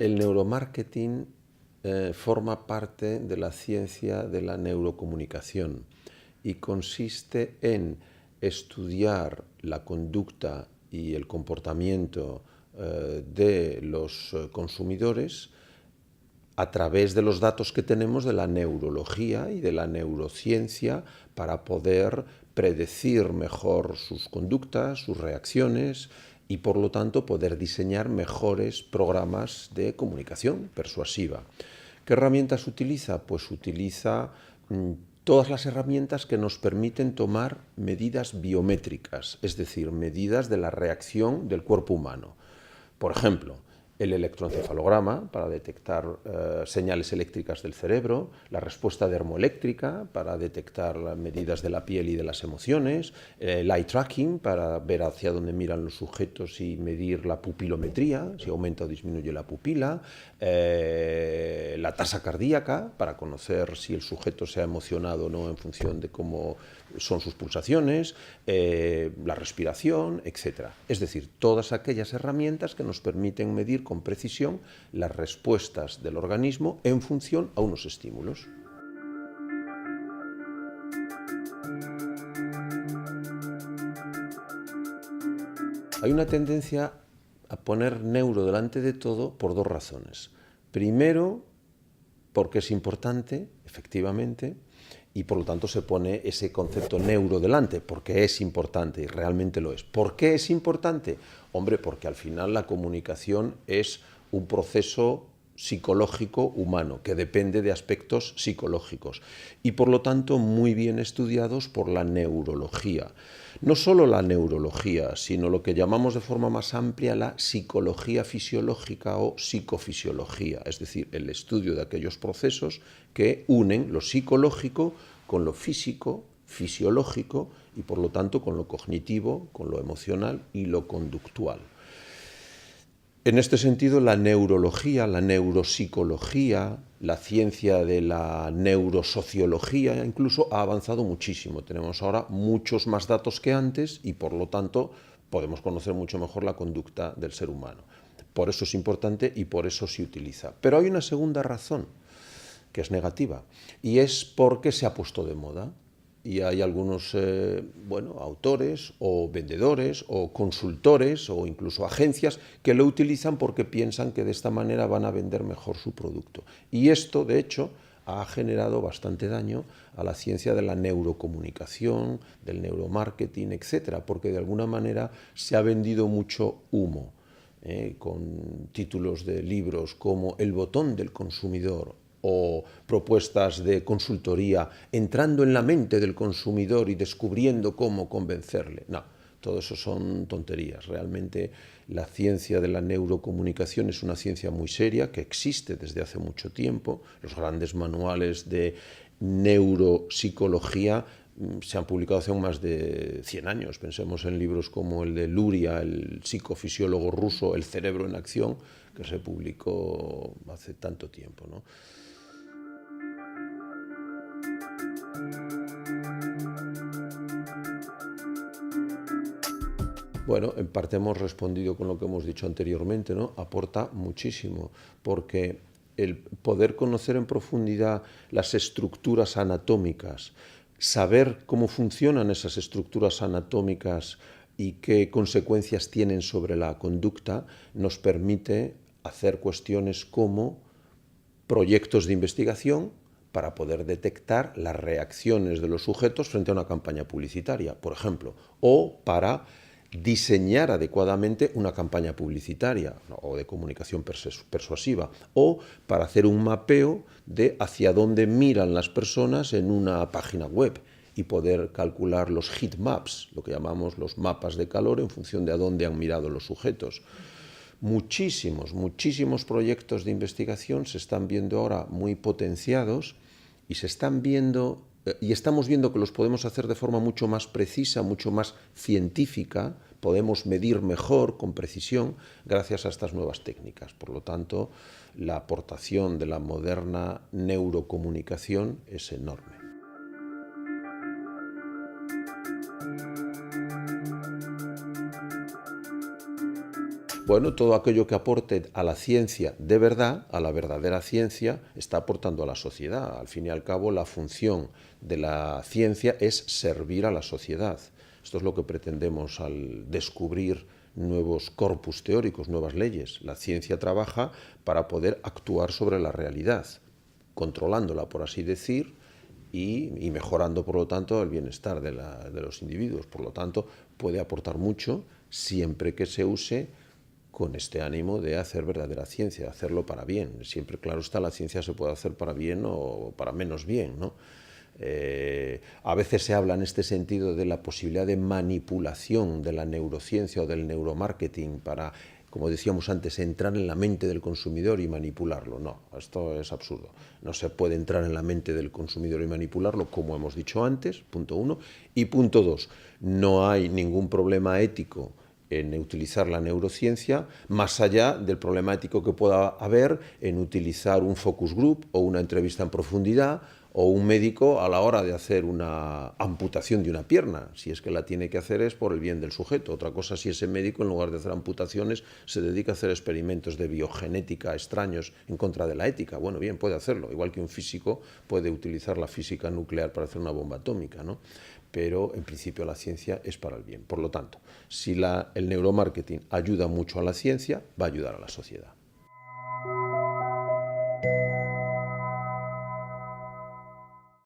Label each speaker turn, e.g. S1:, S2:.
S1: El neuromarketing forma parte de la ciencia de la neurocomunicación y consiste en estudiar la conducta y el comportamiento de los consumidores a través de los datos que tenemos de la neurología y de la neurociencia para poder predecir mejor sus conductas, sus reacciones y por lo tanto poder diseñar mejores programas de comunicación persuasiva. ¿Qué herramientas utiliza? Pues utiliza todas las herramientas que nos permiten tomar medidas biométricas, es decir, medidas de la reacción del cuerpo humano. Por ejemplo, el electroencefalograma para detectar señales eléctricas del cerebro, la respuesta dermoeléctrica para detectar las medidas de la piel y de las emociones, el eye tracking para ver hacia dónde miran los sujetos y medir la pupilometría, si aumenta o disminuye la pupila, la tasa cardíaca para conocer si el sujeto se ha emocionado o no en función de cómo son sus pulsaciones, la respiración, etc. Es decir, todas aquellas herramientas que nos permiten medir con precisión las respuestas del organismo en función a unos estímulos. Hay una tendencia a poner neuro delante de todo por dos razones. Primero, porque es importante, efectivamente, y por lo tanto se pone ese concepto neuro delante, porque es importante y realmente lo es. ¿Por qué es importante? Hombre, porque al final la comunicación es un proceso psicológico humano, que depende de aspectos psicológicos y por lo tanto muy bien estudiados por la neurología. No solo la neurología, sino lo que llamamos de forma más amplia la psicología fisiológica o psicofisiología, es decir, el estudio de aquellos procesos que unen lo psicológico con lo físico, fisiológico y por lo tanto con lo cognitivo, con lo emocional y lo conductual. En este sentido, la neurología, la neuropsicología, la ciencia de la neurosociología incluso ha avanzado muchísimo. Tenemos ahora muchos más datos que antes y por lo tanto podemos conocer mucho mejor la conducta del ser humano. Por eso es importante y por eso se utiliza. Pero hay una segunda razón que es negativa y es porque se ha puesto de moda. Y hay algunos autores o vendedores o consultores o incluso agencias que lo utilizan porque piensan que de esta manera van a vender mejor su producto. Y esto, de hecho, ha generado bastante daño a la ciencia de la neurocomunicación, del neuromarketing, etc., porque de alguna manera se ha vendido mucho humo, con títulos de libros como El botón del consumidor o propuestas de consultoría entrando en la mente del consumidor y descubriendo cómo convencerle. No, todo eso son tonterías. Realmente la ciencia de la neurocomunicación es una ciencia muy seria que existe desde hace mucho tiempo. Los grandes manuales de neuropsicología se han publicado hace más de 100 años. Pensemos en libros como el de Luria, el psicofisiólogo ruso, El cerebro en acción, que se publicó hace tanto tiempo, ¿no? Bueno, en parte hemos respondido con lo que hemos dicho anteriormente, ¿no? Aporta muchísimo, porque el poder conocer en profundidad las estructuras anatómicas, saber cómo funcionan esas estructuras anatómicas y qué consecuencias tienen sobre la conducta, nos permite hacer cuestiones como proyectos de investigación para poder detectar las reacciones de los sujetos frente a una campaña publicitaria, por ejemplo, o para diseñar adecuadamente una campaña publicitaria o de comunicación persuasiva, o para hacer un mapeo de hacia dónde miran las personas en una página web y poder calcular los heat maps, lo que llamamos los mapas de calor en función de a dónde han mirado los sujetos. Muchísimos proyectos de investigación se están viendo ahora muy potenciados y se están viendo y estamos viendo que los podemos hacer de forma mucho más precisa, mucho más científica, podemos medir mejor, con precisión, gracias a estas nuevas técnicas. Por lo tanto, la aportación de la moderna neurocomunicación es enorme. Bueno, todo aquello que aporte a la ciencia de verdad, a la verdadera ciencia, está aportando a la sociedad. Al fin y al cabo, la función de la ciencia es servir a la sociedad. Esto es lo que pretendemos al descubrir nuevos corpus teóricos, nuevas leyes. La ciencia trabaja para poder actuar sobre la realidad, controlándola, por así decir, y mejorando, por lo tanto, el bienestar de los individuos. Por lo tanto, puede aportar mucho siempre que se use con este ánimo de hacer verdadera ciencia, de hacerlo para bien. Siempre, claro está, la ciencia se puede hacer para bien o para menos bien, ¿no? A veces se habla en este sentido de la posibilidad de manipulación de la neurociencia o del neuromarketing para, como decíamos antes, entrar en la mente del consumidor y manipularlo. No, esto es absurdo. No se puede entrar en la mente del consumidor y manipularlo, como hemos dicho antes, punto uno. Y punto dos, no hay ningún problema ético en utilizar la neurociencia, más allá del problema ético que pueda haber en utilizar un focus group o una entrevista en profundidad o un médico a la hora de hacer una amputación de una pierna. Si es que la tiene que hacer es por el bien del sujeto. Otra cosa si ese médico, en lugar de hacer amputaciones, se dedica a hacer experimentos de biogenética extraños en contra de la ética. Bueno, bien, puede hacerlo. Igual que un físico puede utilizar la física nuclear para hacer una bomba atómica, ¿no? Pero en principio la ciencia es para el bien. Por lo tanto, si el neuromarketing ayuda mucho a la ciencia, va a ayudar a la sociedad.